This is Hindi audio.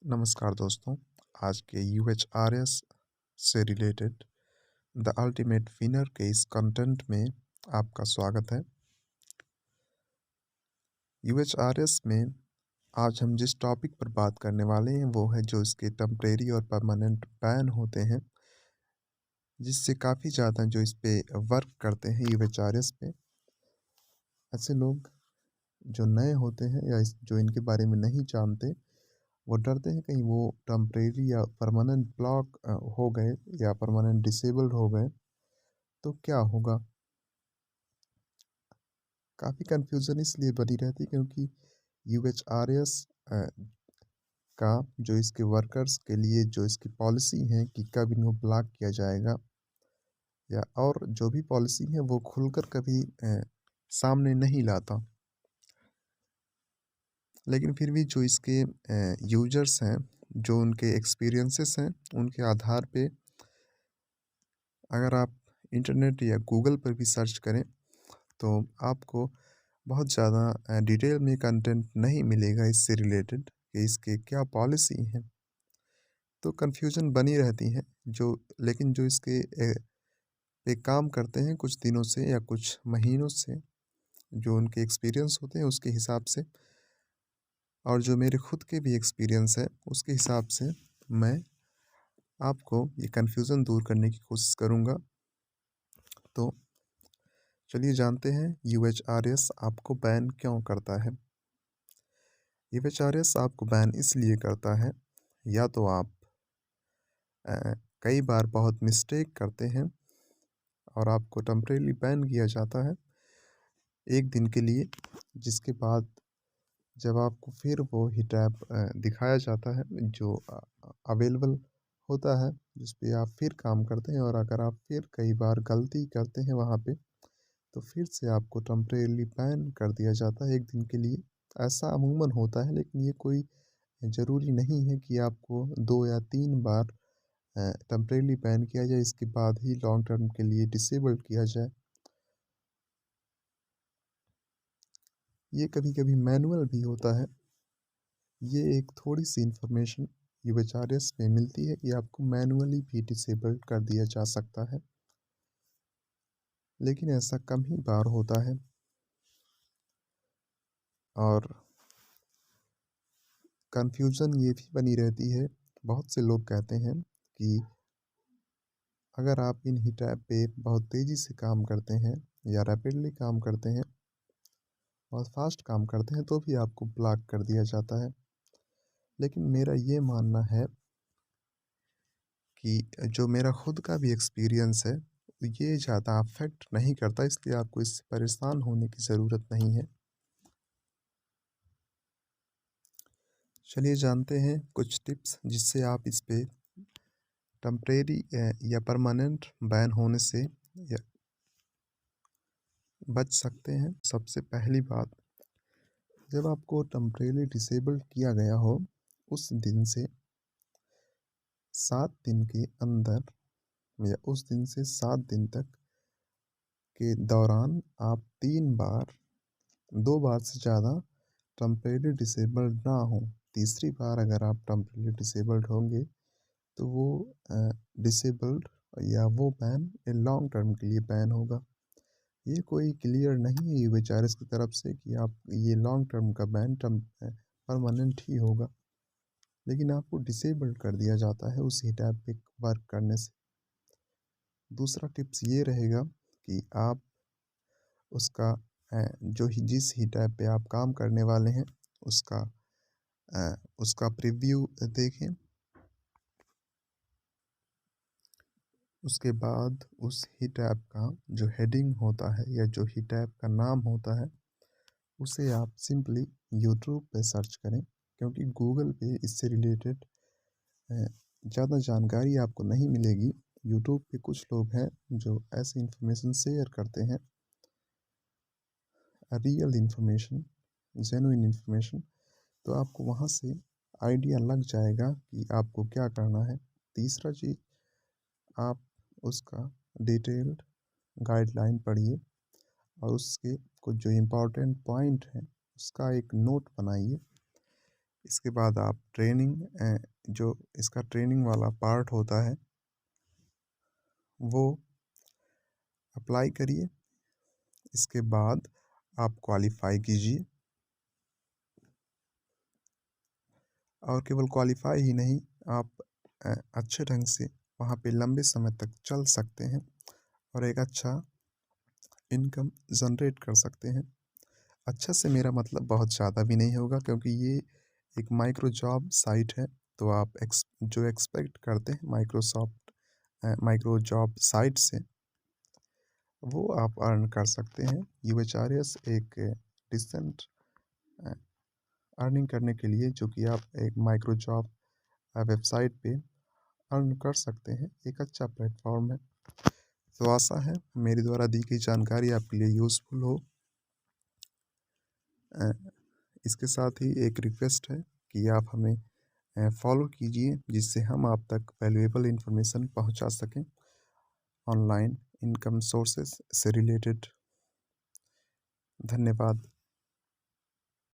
नमस्कार दोस्तों। आज के यूएचआरएस से रिलेटेड द अल्टीमेट विनर के इस कंटेंट में आपका स्वागत है। यूएचआरएस में आज हम जिस टॉपिक पर बात करने वाले हैं वो है जो इसके टेम्परेरी और परमानेंट बैन होते हैं, जिससे काफ़ी ज़्यादा जो इस पे वर्क करते हैं यूएचआरएस पे, ऐसे लोग जो नए होते हैं या जो इनके बारे में नहीं जानते, वो डरते हैं कहीं वो टेम्परेरी या परमानेंट ब्लॉक हो गए या परमानेंट डिसेबल्ड हो गए तो क्या होगा। काफ़ी कन्फ्यूज़न इसलिए बनी रहती है क्योंकि यूएचआरएस का जो इसके वर्कर्स के लिए जो इसकी पॉलिसी है कि कब इनको ब्लॉक किया जाएगा या और जो भी पॉलिसी है वो खुलकर कभी सामने नहीं लाता। लेकिन फिर भी जो इसके यूजर्स हैं, जो उनके एक्सपीरियंसेस हैं, उनके आधार पे अगर आप इंटरनेट या गूगल पर भी सर्च करें तो आपको बहुत ज़्यादा डिटेल में कंटेंट नहीं मिलेगा इससे रिलेटेड कि इसके क्या पॉलिसी हैं। तो कन्फ्यूजन बनी रहती है जो, लेकिन जो इसके पे काम करते हैं कुछ दिनों से या कुछ महीनों से, जो उनके एक्सपीरियंस होते हैं उसके हिसाब से और जो मेरे खुद के भी एक्सपीरियंस है उसके हिसाब से मैं आपको ये कन्फ्यूज़न दूर करने की कोशिश करूँगा। तो चलिए जानते हैं यूएचआरएस आपको बैन क्यों करता है। यूएचआरएस आपको बैन इसलिए करता है, या तो आप कई बार बहुत मिस्टेक करते हैं और आपको टेम्परेरी बैन किया जाता है एक दिन के लिए, जिसके बाद जब आपको फिर वो हिट ऐप दिखाया जाता है जो अवेलेबल होता है, जिस पे आप फिर काम करते हैं और अगर आप फिर कई बार गलती करते हैं वहाँ पे तो फिर से आपको टेम्परेरी बैन कर दिया जाता है एक दिन के लिए। ऐसा अमूमन होता है, लेकिन ये कोई ज़रूरी नहीं है कि आपको 2 या 3 बार टेम्परेरी बैन किया जाए, इसके बाद ही लॉन्ग टर्म के लिए डिसेबल्ड किया जाए। ये कभी-कभी मैनुअल भी होता है। ये एक थोड़ी-सी इन्फॉर्मेशन यूएचआरएस में मिलती है कि आपको मैनुअली भी डिसेबल्ड कर दिया जा सकता है, लेकिन ऐसा कम ही बार होता है। और कन्फ्यूज़न ये भी बनी रहती है, बहुत से लोग कहते हैं कि अगर आप इन हीट ऐप पे बहुत तेज़ी से काम करते हैं या रैपिडली काम करते हैं, बहुत फास्ट काम करते हैं तो भी आपको ब्लॉक कर दिया जाता है। लेकिन मेरा ये मानना है कि जो मेरा खुद का भी एक्सपीरियंस है, ये ज़्यादा अफेक्ट नहीं करता, इसलिए आपको इससे परेशान होने की ज़रूरत नहीं है। चलिए जानते हैं कुछ टिप्स जिससे आप इस पे टेम्परेरी या परमानेंट बैन होने से या बच सकते हैं। सबसे पहली बात, जब आपको टेम्परेरी डिसेबल्ड किया गया हो उस दिन से 7 दिन के अंदर या उस दिन से 7 दिन तक के दौरान आप 3 बार, 2 बार से ज़्यादा टेम्परेरी डिसेबल्ड ना हो। तीसरी बार अगर आप टेम्परेरी डिसेबल्ड होंगे तो वो डिसेबल्ड या वो बैन लॉन्ग टर्म के लिए बैन होगा। ये कोई क्लियर नहीं है यूएचआरएस की तरफ से कि आप ये लॉन्ग टर्म का बैन परमानेंट ही होगा, लेकिन आपको डिसेबल्ड कर दिया जाता है उस हीट ऐप पे वर्क करने से। दूसरा टिप्स ये रहेगा कि आप उसका जिस हीट ऐप पे आप काम करने वाले हैं उसका उसका प्रीव्यू देखें। उसके बाद उस हीट ऐप का जो हेडिंग होता है या जो हीट ऐप का नाम होता है उसे आप सिंपली यूट्यूब पे सर्च करें, क्योंकि गूगल पे इससे रिलेटेड ज़्यादा जानकारी आपको नहीं मिलेगी। यूट्यूब पे कुछ लोग हैं जो ऐसी इन्फॉर्मेशन शेयर करते हैं, रियल इन्फॉर्मेशन, जेन्युइन इन्फॉर्मेशन, तो आपको वहाँ से आइडिया लग जाएगा कि आपको क्या करना है। तीसरा चीज़, आप उसका डिटेल्ड गाइडलाइन पढ़िए और उसके कुछ जो इम्पोर्टेंट पॉइंट हैं उसका एक नोट बनाइए। इसके बाद आप जो इसका ट्रेनिंग वाला पार्ट होता है वो अप्लाई करिए। इसके बाद आप क्वालिफ़ाई कीजिए और केवल क्वालिफ़ाई ही नहीं, आप अच्छे ढंग से वहाँ पे लंबे समय तक चल सकते हैं और एक अच्छा इनकम जनरेट कर सकते हैं। अच्छा से मेरा मतलब बहुत ज़्यादा भी नहीं होगा, क्योंकि ये एक माइक्रो जॉब साइट है, तो आप जो एक्सपेक्ट करते हैं माइक्रो जॉब साइट से, वो आप अर्न कर सकते हैं। यूएचआरएस एक डिसेंट अर्निंग करने के लिए, जो कि आप एक माइक्रो जॉब वेबसाइट पे अर्न कर सकते हैं, एक अच्छा प्लेटफॉर्म है। तो आशा है मेरे द्वारा दी गई जानकारी आपके लिए यूज़फुल हो। अ, इसके साथ ही एक रिक्वेस्ट है कि आप हमें फॉलो कीजिए, जिससे हम आप तक वैल्यूएबल इंफॉर्मेशन पहुंचा सकें ऑनलाइन इनकम सोर्सेस से रिलेटेड। धन्यवाद।